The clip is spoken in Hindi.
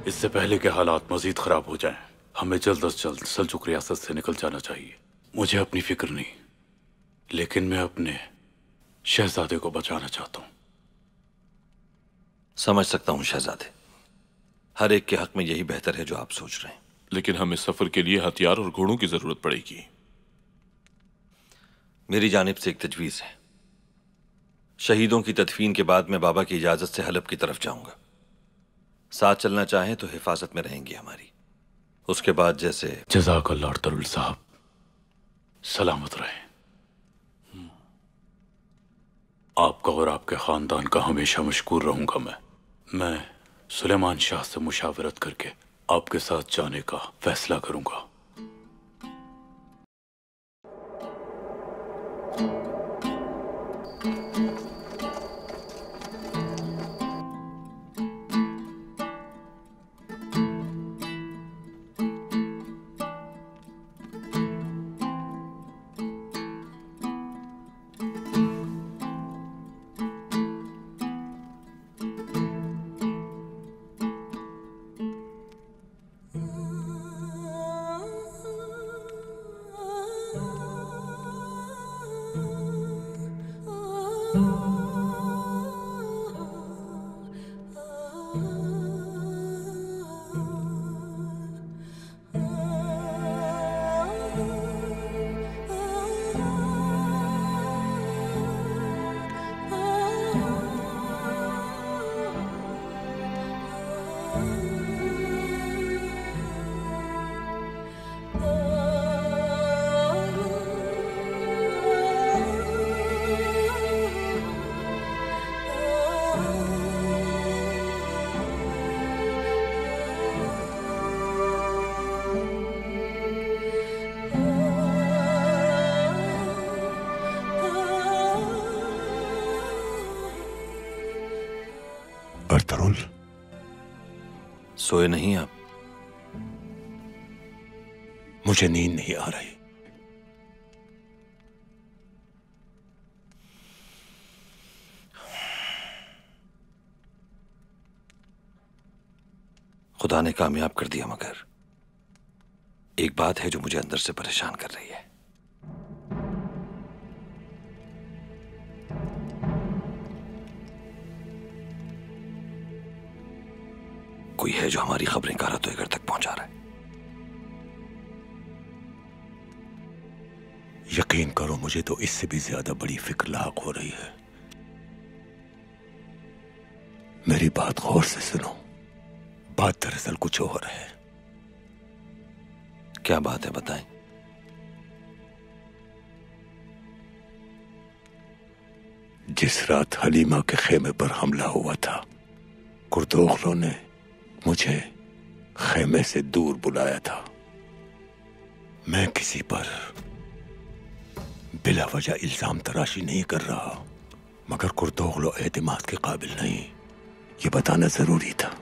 इससे पहले के हालात मजीद खराब हो जाएं, हमें जल्द अज जल्द सल्जुक रियासत से निकल जाना चाहिए। मुझे अपनी फिक्र नहीं, लेकिन मैं अपने शहजादे को बचाना चाहता हूं। समझ सकता हूं शहजादे, हर एक के हक में यही बेहतर है जो आप सोच रहे हैं। लेकिन हमें सफर के लिए हथियार और घोड़ों की जरूरत पड़ेगी। मेरी जानिब से एक तजवीज़ है। शहीदों की तदफीन के बाद मैं बाबा की इजाजत से हलब की तरफ जाऊंगा। साथ चलना चाहें तो हिफाजत में रहेंगी हमारी। उसके बाद जैसे। जज़ाकल्लाह तरुल साहब, सलामत रहें। आपका और आपके खानदान का हमेशा मशकूर रहूंगा। मैं सुलेमान शाह से मुशावरत करके आपके साथ जाने का फैसला करूंगा। अर्तुरुल, सोए नहीं आप? मुझे नींद नहीं आ रही। खुदा ने कामयाब कर दिया, मगर एक बात है जो मुझे अंदर से परेशान कर रही है। कोई है जो हमारी खबरें कारातोगर तक पहुंचा रहा है। यकीन करो, मुझे तो इससे भी ज्यादा बड़ी फिक्र लाक हो रही है। मेरी बात गौर से सुनो। बात दरअसल कुछ और है। क्या बात है, बताएं। जिस रात हलीमा के खेमे पर हमला हुआ था, कुर्दोगलों ने मुझे खेमे से दूर बुलाया था। मैं किसी पर बिला वजह इल्जाम तराशी नहीं कर रहा, मगर कुर्दोगलो एतमाद के काबिल नहीं, ये बताना जरूरी था।